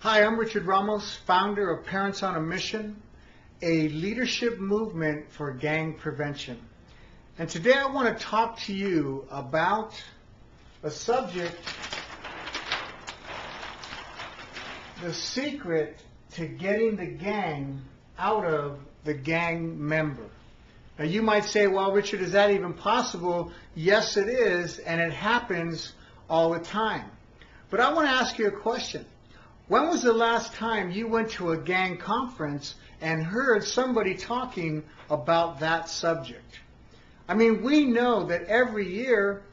Hi, I'm Richard Ramos, founder of Parents on a Mission, a leadership movement for gang prevention. And today I want to talk to you about a subject, the secret to getting the gang out of the gang member. Now you might say, well, Richard, is that even possible? Yes, it is, and it happens all the time. But I want to ask you a question. When was the last time you went to a gang conference and heard somebody talking about that subject? I mean, we know that every year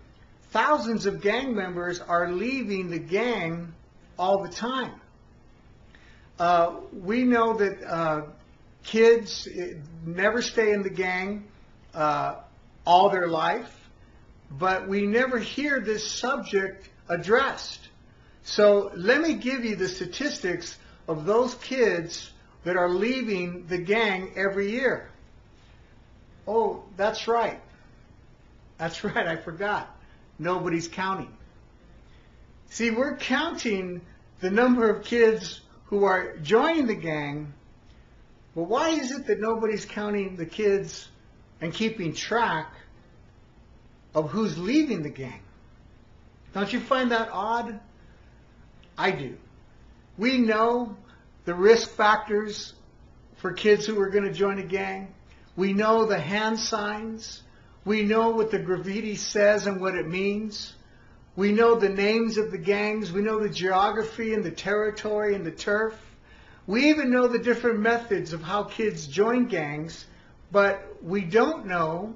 thousands of gang members are leaving the gang all the time. We know that kids never stay in the gang all their life, but we never hear this subject addressed. So let me give you the statistics of those kids that are leaving the gang every year. Oh, that's right. That's right, I forgot. Nobody's counting. See, we're counting the number of kids who are joining the gang, but why is it that nobody's counting the kids and keeping track of who's leaving the gang? Don't you find that odd? I do. We know the risk factors for kids who are going to join a gang. We know the hand signs. We know what the graffiti says and what it means. We know the names of the gangs. We know the geography and the territory and the turf. We even know the different methods of how kids join gangs, but we don't know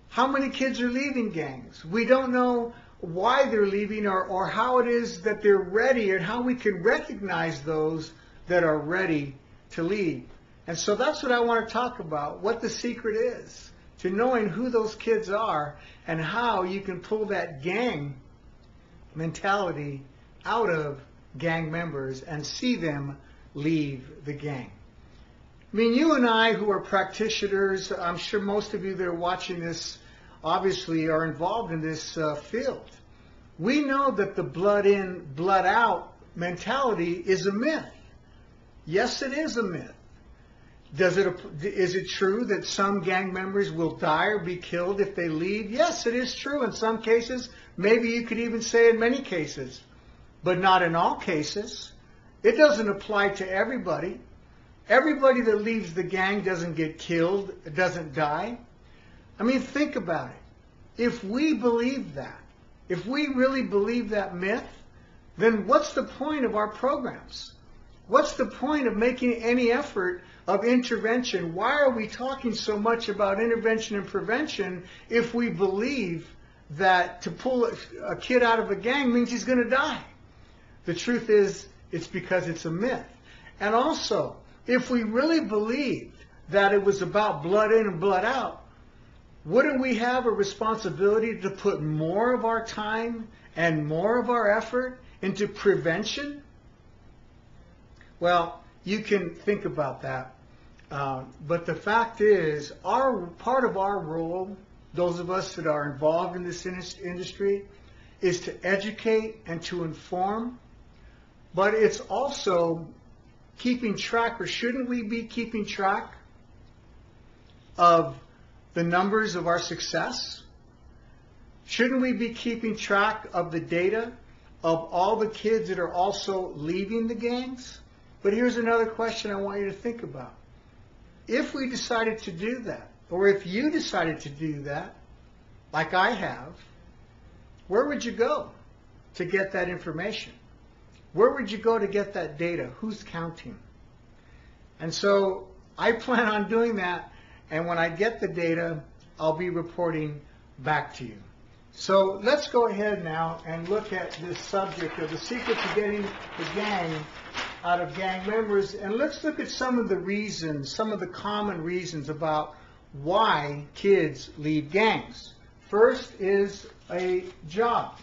how many kids are leaving gangs. We don't know why they're leaving or how it is that they're ready and how we can recognize those that are ready to leave. And so that's what I want to talk about, what the secret is to knowing who those kids are and how you can pull that gang mentality out of gang members and see them leave the gang. I mean, you and I who are practitioners, I'm sure most of you that are watching this obviously are involved in this field. We know that the blood in, blood out mentality is a myth. Yes, it is a myth. Is it true that some gang members will die or be killed if they leave? Yes, it is true in some cases. Maybe you could even say in many cases, but not in all cases. It doesn't apply to everybody. Everybody that leaves the gang doesn't get killed, doesn't die. I mean, think about it. If we believe that, if we really believe that myth, then what's the point of our programs? What's the point of making any effort of intervention? Why are we talking so much about intervention and prevention if we believe that to pull a kid out of a gang means he's going to die? The truth is, it's because it's a myth. And also, if we really believed that it was about blood in and blood out, wouldn't we have a responsibility to put more of our time and more of our effort into prevention? Well, you can think about that. But the fact is, part of our role, those of us that are involved in this industry, is to educate and to inform. But it's also keeping track, or shouldn't we be keeping track of the numbers of our success? Shouldn't we be keeping track of the data of all the kids that are also leaving the gangs? But here's another question I want you to think about. If we decided to do that, or if you decided to do that, like I have, where would you go to get that information? Where would you go to get that data? Who's counting? And so I plan on doing that. And when I get the data, I'll be reporting back to you. So let's go ahead now and look at this subject of the secret to getting the gang out of gang members. And let's look at some of the reasons, some of the common reasons about why kids leave gangs. First is a job.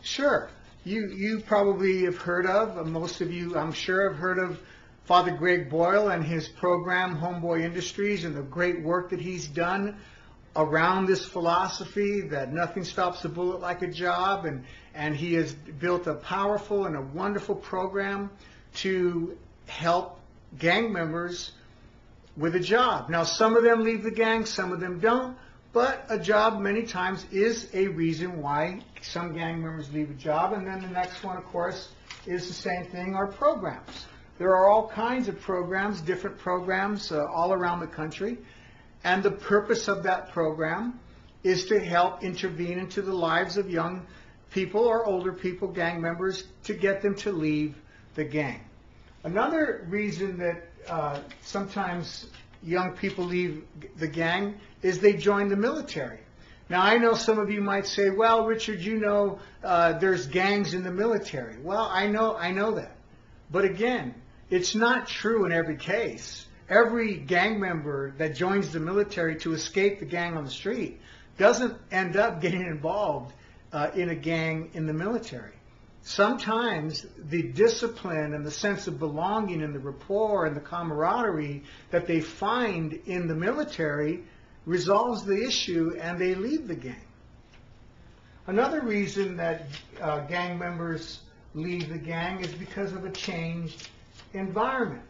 Sure, you probably have heard of, most of you I'm sure have heard of Father Greg Boyle and his program, Homeboy Industries, and the great work that he's done around this philosophy that nothing stops a bullet like a job, and he has built a powerful and a wonderful program to help gang members with a job. Now, some of them leave the gang, some of them don't, but a job many times is a reason why some gang members leave a job. And then the next one, of course, is the same thing, our programs. There are all kinds of programs, different programs all around the country. And the purpose of that program is to help intervene into the lives of young people or older people, gang members, to get them to leave the gang. Another reason that sometimes young people leave the gang is they join the military. Now, I know some of you might say, well, Richard, you know there's gangs in the military. Well, I know that. But again, it's not true in every case. Every gang member that joins the military to escape the gang on the street doesn't end up getting involved in a gang in the military. Sometimes the discipline and the sense of belonging and the rapport and the camaraderie that they find in the military resolves the issue and they leave the gang. Another reason that gang members leave the gang is because of a changed environment.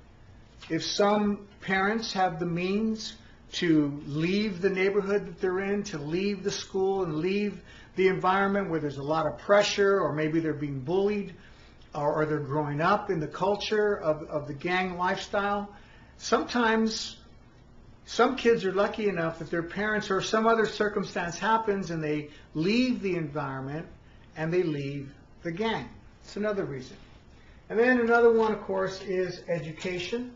If some parents have the means to leave the neighborhood that they're in, to leave the school and leave the environment where there's a lot of pressure, or maybe they're being bullied, or they're growing up in the culture of the gang lifestyle, sometimes some kids are lucky enough that their parents or some other circumstance happens and they leave the environment and they leave the gang. It's another reason. And then another one, of course, is education.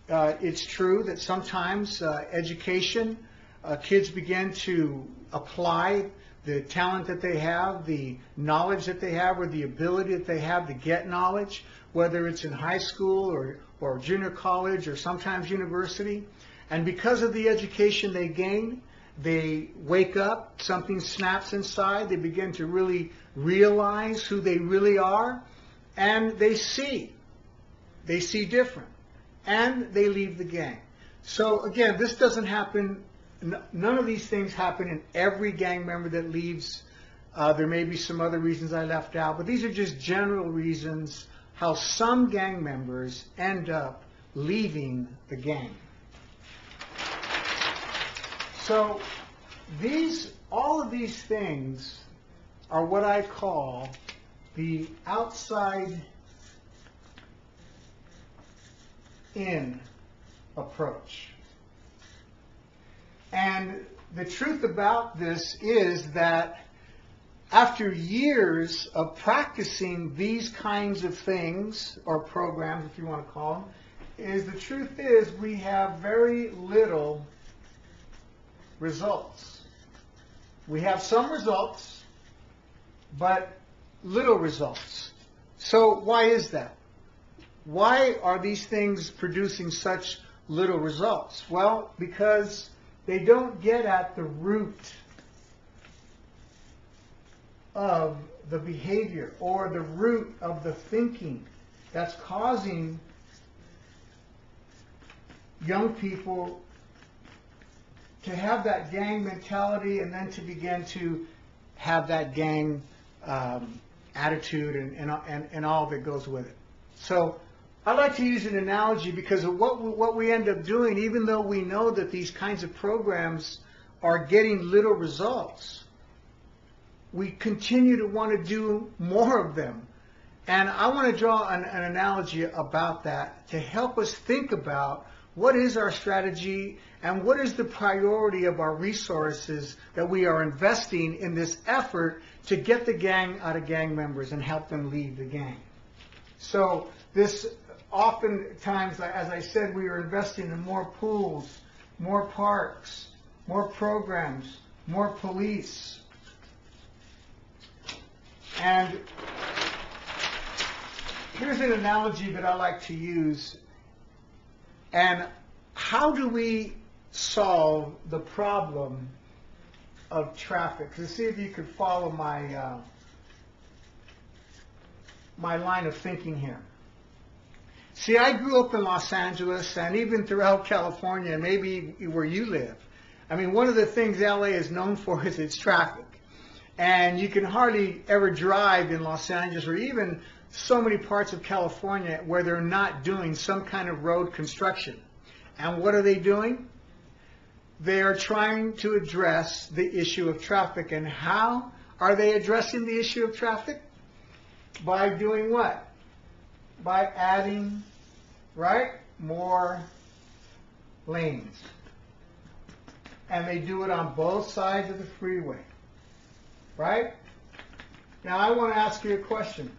It's true that sometimes education, kids begin to apply the talent that they have, the knowledge that they have, or the ability that they have to get knowledge, whether it's in high school or junior college or sometimes university. And because of the education they gain, they wake up, something snaps inside, they begin to really realize who they really are, and they see different, and they leave the gang. So again, this doesn't happen, none of these things happen in every gang member that leaves. There may be some other reasons I left out, but these are just general reasons how some gang members end up leaving the gang. So all of these things are what I call the outside in approach. And the truth about this is that after years of practicing these kinds of things, or programs if you want to call them, the truth is we have very little results. We have some results, but little results. So why is that? Why are these things producing such little results? Well, because they don't get at the root of the behavior or the root of the thinking that's causing young people to have that gang mentality and then to begin to have that gang attitude and all that goes with it. So I like to use an analogy because of what we end up doing, even though we know that these kinds of programs are getting little results, we continue to want to do more of them. And I want to draw an analogy about that to help us think about what is our strategy and what is the priority of our resources that we are investing in this effort to get the gang out of gang members and help them leave the gang. So this oftentimes, as I said, we are investing in more pools, more parks, more programs, more police. And here's an analogy that I like to use. And how do we solve the problem of traffic? So see if you could follow my my line of thinking here. See, I grew up in Los Angeles and even throughout California, and maybe where you live. I mean, one of the things LA is known for is its traffic. And you can hardly ever drive in Los Angeles or even so many parts of California where they're not doing some kind of road construction. And what are they doing? They are trying to address the issue of traffic. And how are they addressing the issue of traffic? By doing what? By adding, right, more lanes. And they do it on both sides of the freeway, right? Now I want to ask you a question.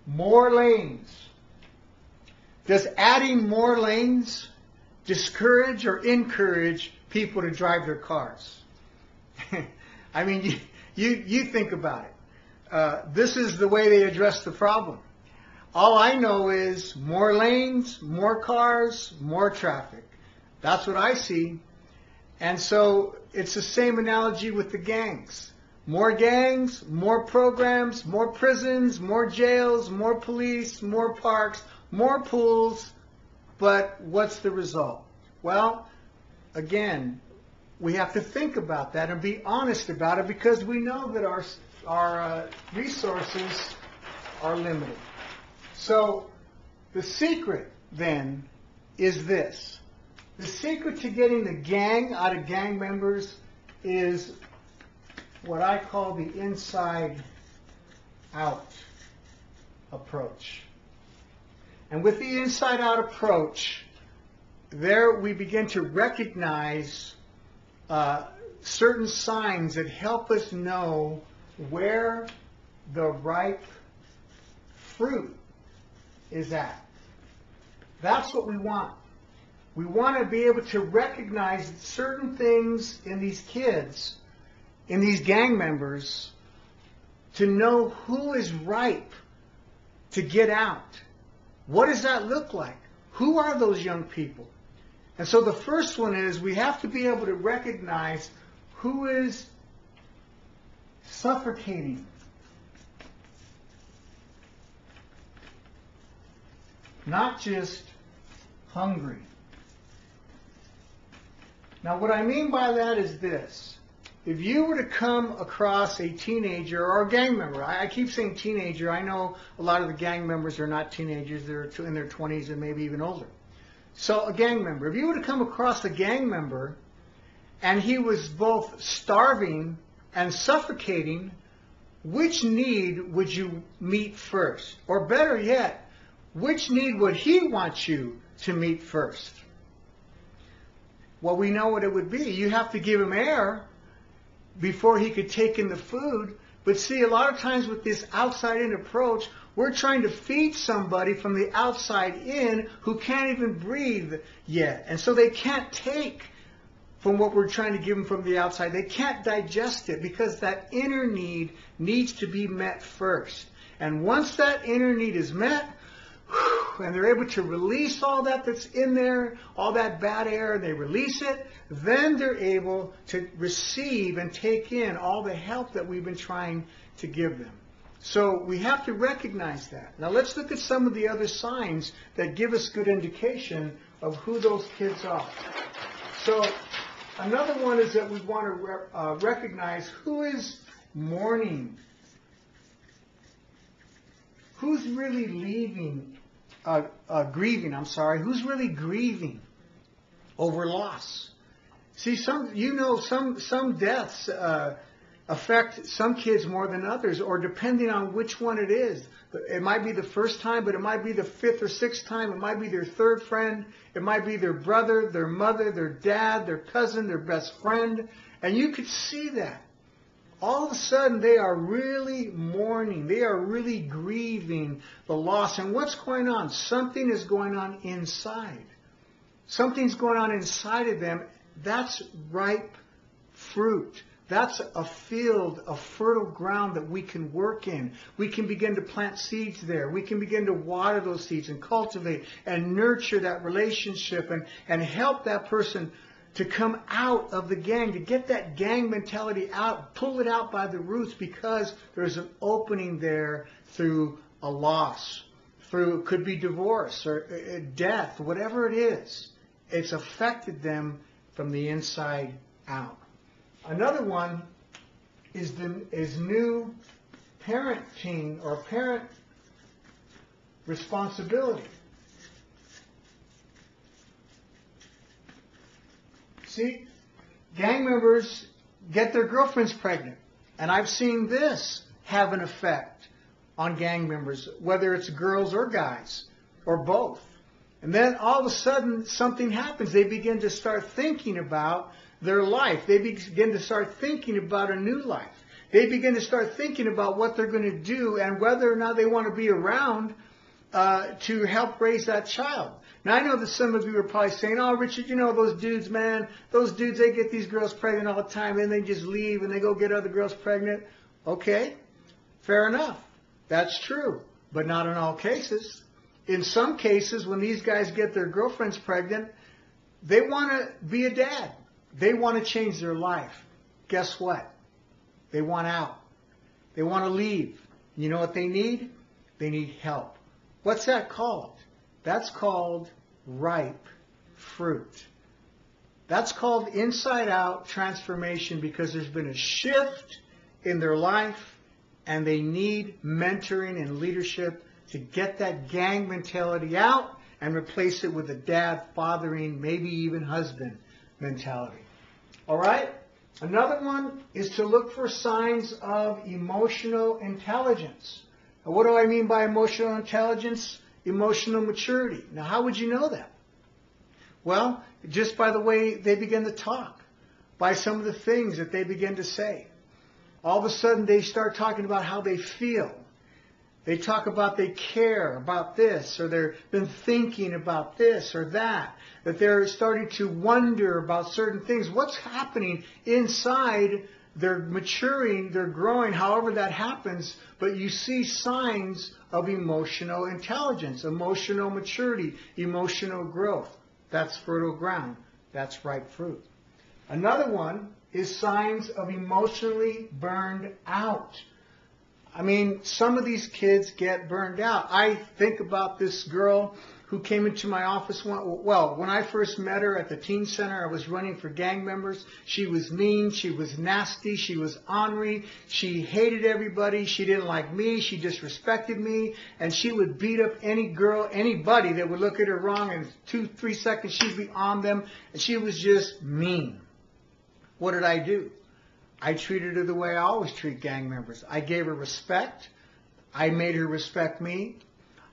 More lanes. Does adding more lanes discourage or encourage people to drive their cars? I mean, you think about it. This is the way they address the problem. All I know is more lanes, more cars, more traffic. That's what I see. And so it's the same analogy with the gangs. More gangs, more programs, more prisons, more jails, more police, more parks, more pools. But what's the result? Well, again, we have to think about that and be honest about it because we know that our resources are limited. So the secret then is this. The secret to getting the gang out of gang members is what I call the inside out approach. And with the inside out approach, there we begin to recognize certain signs that help us know where the ripe fruit is at. That's what we want. We want to be able to recognize certain things in these kids, in these gang members, to know who is ripe to get out. What does that look like? Who are those young people? And so the first one is we have to be able to recognize who is suffocating, not just hungry. Now what I mean by that is this. If you were to come across a teenager or a gang member, I keep saying teenager, I know a lot of the gang members are not teenagers, they're in their 20s and maybe even older. So a gang member, if you were to come across a gang member and he was both starving and suffocating, which need would you meet first? Or better yet, which need would he want you to meet first? Well, we know what it would be. You have to give him air before he could take in the food. But see, a lot of times with this outside-in approach, we're trying to feed somebody from the outside in who can't even breathe yet. And so they can't take from what we're trying to give them from the outside. They can't digest it because that inner need needs to be met first. And once that inner need is met, and they're able to release all that's in there, all that bad air, and they release it, then they're able to receive and take in all the help that we've been trying to give them. So we have to recognize that. Now let's look at some of the other signs that give us good indication of who those kids are. So another one is that we want to recognize who is mourning. Who's really who's really grieving over loss? See, some deaths affect some kids more than others, or depending on which one it is. It might be the first time, but it might be the fifth or sixth time. It might be their third friend. It might be their brother, their mother, their dad, their cousin, their best friend. And you could see that. All of a sudden, they are really mourning. They are really grieving the loss. And what's going on? Something is going on inside. Something's going on inside of them. That's ripe fruit. That's a field of fertile ground that we can work in. We can begin to plant seeds there. We can begin to water those seeds and cultivate and nurture that relationship and help that person to come out of the gang, to get that gang mentality out, pull it out by the roots, because there's an opening there through a loss, through, it could be divorce or death, whatever it is. It's affected them from the inside out. Another one is new parenting or parent responsibility. See, gang members get their girlfriends pregnant. And I've seen this have an effect on gang members, whether it's girls or guys, or both. And then all of a sudden, something happens. They begin to start thinking about their life. They begin to start thinking about a new life. They begin to start thinking about what they're going to do and whether or not they want to be around to help raise that child. Now, I know that some of you are probably saying, oh, Richard, you know those dudes, man. Those dudes, they get these girls pregnant all the time, and they just leave, and they go get other girls pregnant. Okay, fair enough. That's true, but not in all cases. In some cases, when these guys get their girlfriends pregnant, they want to be a dad. They want to change their life. Guess what? They want out. They want to leave. You know what they need? They need help. What's that called? That's called ripe fruit. That's called inside-out transformation because there's been a shift in their life and they need mentoring and leadership to get that gang mentality out and replace it with a dad, fathering, maybe even husband mentality. All right? Another one is to look for signs of emotional intelligence. Now, what do I mean by emotional intelligence? Emotional maturity. Now, how would you know that? Well, just by the way they begin to talk, by some of the things that they begin to say. All of a sudden, they start talking about how they feel. They talk about they care about this, or they've been thinking about this or that they're starting to wonder about certain things. What's happening inside? They're maturing, they're growing, however that happens, but you see signs of emotional intelligence, emotional maturity, emotional growth. That's fertile ground. That's ripe fruit. Another one is signs of emotionally burned out. I mean, some of these kids get burned out. I think about this girl who came into my office. When I first met her at the teen center, I was running for gang members. She was mean. She was nasty. She was ornery. She hated everybody. She didn't like me. She disrespected me. And she would beat up any girl, anybody that would look at her wrong. In 2-3 seconds, she'd be on them. And she was just mean. What did I do? I treated her the way I always treat gang members. I gave her respect. I made her respect me.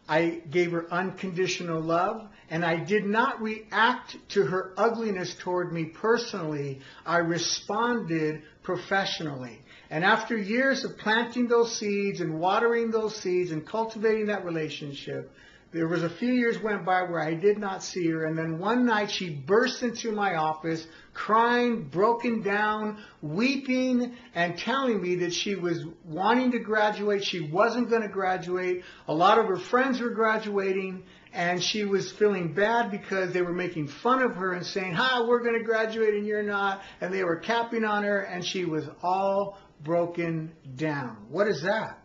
I gave her unconditional love, and I did not react to her ugliness toward me personally. I responded professionally. And after years of planting those seeds and watering those seeds and cultivating that relationship, there was a few years went by where I did not see her, and then one night she burst into my office crying, broken down, weeping, and telling me that she was wanting to graduate. She wasn't going to graduate. A lot of her friends were graduating, and she was feeling bad because they were making fun of her and saying, we're going to graduate and you're not, and they were capping on her, and she was all broken down. What is that?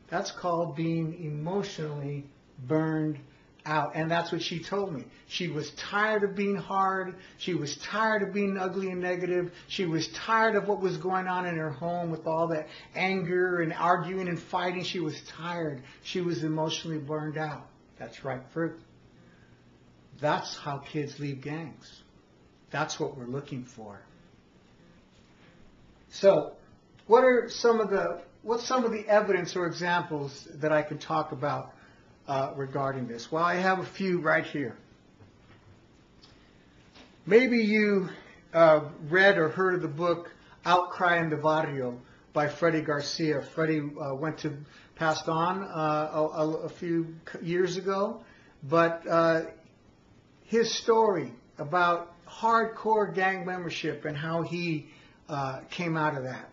That's called being emotionally burned out. And that's what she told me. She was tired of being hard. She was tired of being ugly and negative. She was tired of what was going on in her home with all that anger and arguing and fighting. She was tired. She was emotionally burned out. That's ripe fruit. That's how kids leave gangs. That's what we're looking for. So, what's some of the evidence or examples that I can talk about regarding this? Well, I have a few right here. Maybe you read or heard of the book Outcry in the Barrio by Freddie Garcia. Freddie passed on a few years ago, but his story about hardcore gang membership and how he came out of that.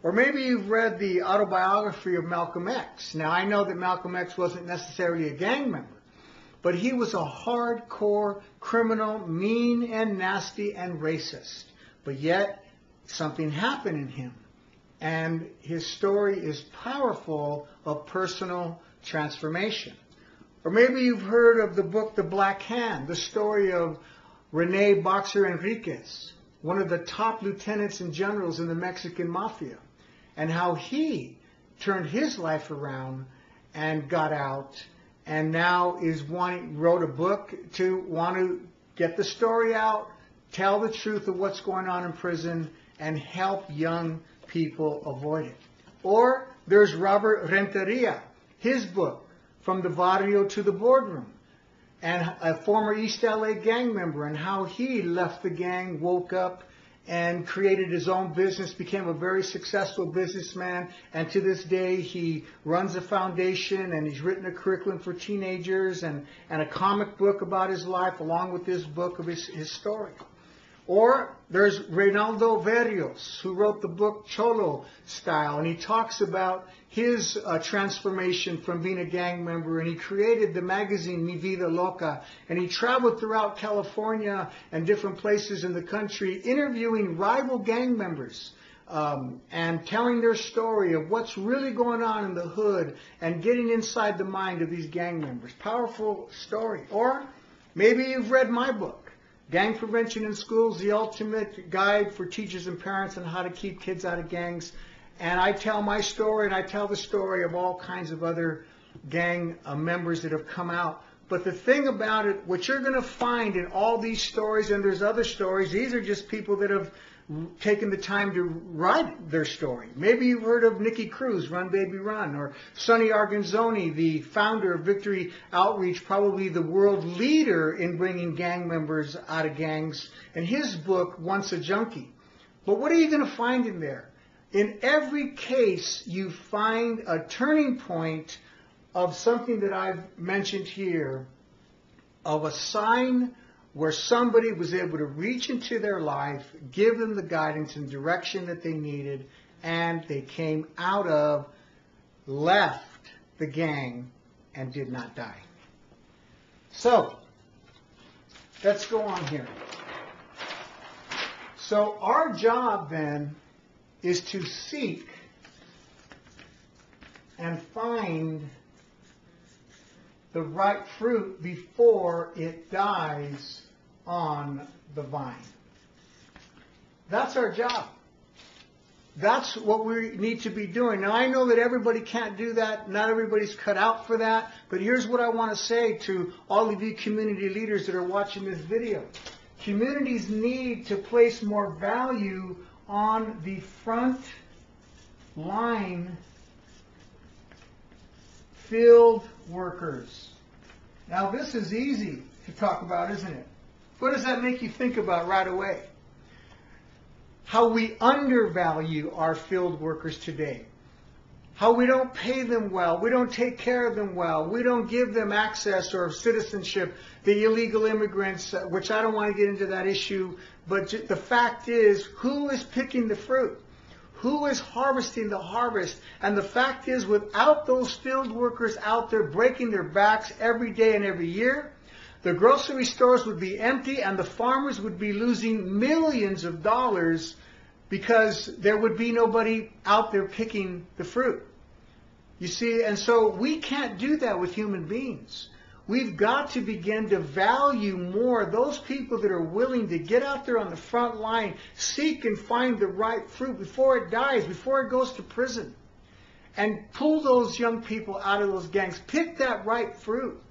Or maybe you've read the autobiography of Malcolm X. Now, I know that Malcolm X wasn't necessarily a gang member, but he was a hardcore criminal, mean and nasty and racist. But yet, something happened in him. And his story is powerful of personal transformation. Or maybe you've heard of the book The Black Hand, the story of Rene Boxer Enriquez. one of the top lieutenants and generals in the Mexican mafia, and how he turned his life around and got out, and now wrote a book to want to get the story out, tell the truth of what's going on in prison, and help young people avoid it. Or there's Robert Renteria, his book, From the Barrio to the Boardroom, and a former East LA gang member, and how he left the gang, woke up, and created his own business, became a very successful businessman, and to this day he runs a foundation, and he's written a curriculum for teenagers, and a comic book about his life, along with this book of his story. Or there's Reynaldo Berrios, who wrote the book Cholo Style, and he talks about his transformation from being a gang member, and he created the magazine Mi Vida Loca, and he traveled throughout California and different places in the country interviewing rival gang members and telling their story of what's really going on in the hood and getting inside the mind of these gang members. Powerful story. Or maybe you've read my book, Gang Prevention in Schools, the ultimate guide for teachers and parents on how to keep kids out of gangs. And I tell my story, and I tell the story of all kinds of other gang members that have come out. But the thing about it, what you're going to find in all these stories, and there's other stories, these are just people that have taken the time to write their story. Maybe you've heard of Nicky Cruz, Run Baby Run, or Sonny Arganzoni, the founder of Victory Outreach, probably the world leader in bringing gang members out of gangs, and his book, Once a Junkie. But what are you going to find in there? In every case, you find a turning point of something that I've mentioned here, of a sign where somebody was able to reach into their life, give them the guidance and direction that they needed, and they came out of, left the gang, and did not die. So, let's go on here. So our job then is to seek and find the right fruit before it dies on the vine. That's our job. That's what we need to be doing. Now, I know that everybody can't do that. Not everybody's cut out for that. But here's what I want to say to all of you community leaders that are watching this video. Communities need to place more value on the front line field workers. Now, this is easy to talk about, isn't it? What does that make you think about right away? How we undervalue our field workers today. How we don't pay them well. We don't take care of them well. We don't give them access or citizenship. The illegal immigrants, which I don't want to get into that issue, but the fact is, who is picking the fruit? Who is harvesting the harvest? And the fact is, without those field workers out there breaking their backs every day and every year, the grocery stores would be empty and the farmers would be losing millions of dollars because there would be nobody out there picking the fruit. You see, and so we can't do that with human beings. We've got to begin to value more those people that are willing to get out there on the front line, seek and find the right fruit before it dies, before it goes to prison, and pull those young people out of those gangs. Pick that right fruit.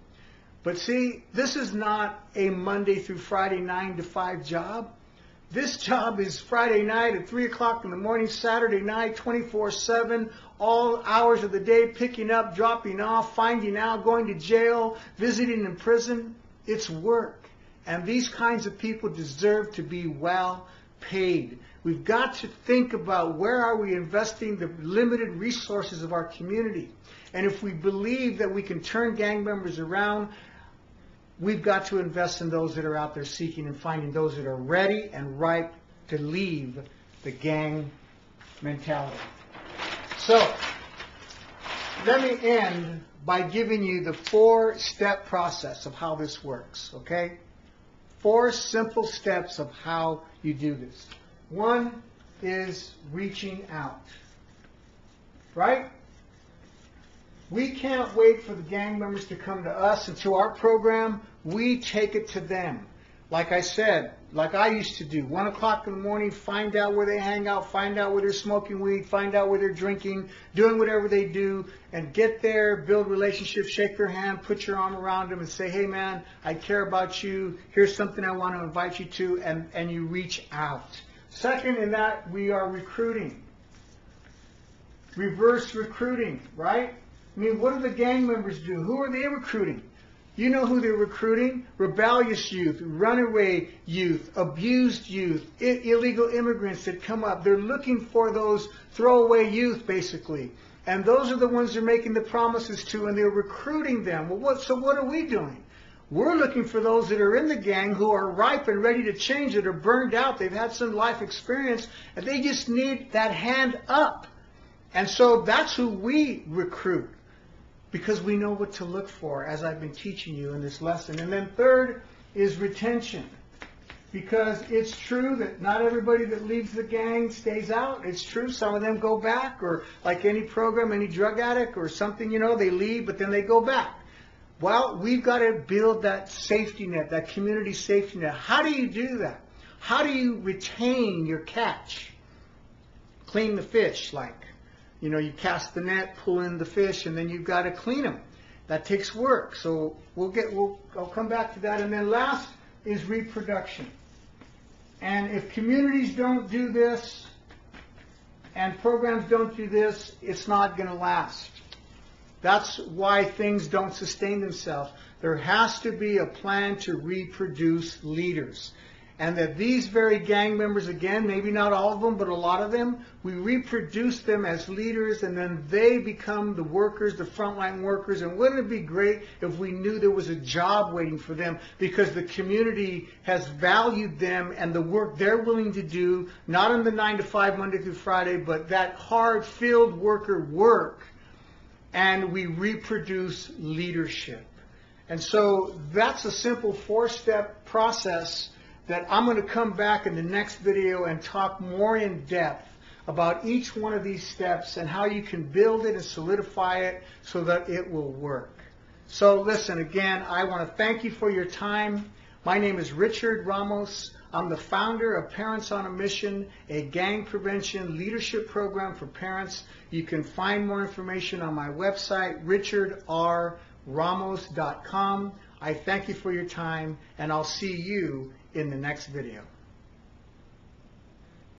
But see, this is not a Monday through Friday 9 to 5 job. This job is Friday night at 3 o'clock in the morning, Saturday night, 24/7, all hours of the day, picking up, dropping off, finding out, going to jail, visiting in prison. It's work. And these kinds of people deserve to be well paid. We've got to think about where are we investing the limited resources of our community. And if we believe that we can turn gang members around, we've got to invest in those that are out there seeking and finding those that are ready and ripe to leave the gang mentality. So, let me end by giving you the 4-step process of how this works, okay? 4 simple steps of how you do this. 1 is reaching out, right? We can't wait for the gang members to come to us and to our program. We take it to them. Like I said, like I used to do, 1 o'clock in the morning, find out where they hang out, find out where they're smoking weed, find out where they're drinking, doing whatever they do, and get there, build relationships, shake their hand, put your arm around them and say, hey man, I care about you, here's something I want to invite you to, and you reach out. Second in that, we are recruiting. Reverse recruiting, right? I mean, what do the gang members do? Who are they recruiting? You know who they're recruiting? Rebellious youth, runaway youth, abused youth, illegal immigrants that come up. They're looking for those throwaway youth, basically. And those are the ones they're making the promises to, and they're recruiting them. Well, so what are we doing? We're looking for those that are in the gang who are ripe and ready to change, that are burned out. They've had some life experience, and they just need that hand up. And so that's who we recruit, because we know what to look for, as I've been teaching you in this lesson. And then third is retention, because it's true that not everybody that leaves the gang stays out. It's true some of them go back, or like any program, any drug addict or something, you know, they leave, but then they go back. Well, we've got to build that safety net, that community safety net. How do you do that? How do you retain your catch? Clean the fish, like. You know, you cast the net, pull in the fish, and then you've got to clean them. That takes work. So I'll come back to that. And then last is reproduction. And if communities don't do this and programs don't do this, it's not going to last. That's why things don't sustain themselves. There has to be a plan to reproduce leaders. And that these very gang members, again, maybe not all of them, but a lot of them, we reproduce them as leaders, and then they become the workers, the frontline workers. And wouldn't it be great if we knew there was a job waiting for them, because the community has valued them and the work they're willing to do, not in the 9 to 5, Monday through Friday, but that hard field worker work, and we reproduce leadership. And so that's a simple 4-step process that I'm going to come back in the next video and talk more in depth about each one of these steps and how you can build it and solidify it so that it will work. So listen, again, I want to thank you for your time. My name is Richard Ramos. I'm the founder of Parents on a Mission, a gang prevention leadership program for parents. You can find more information on my website, richardrramos.com. I thank you for your time, and I'll see you in the next video.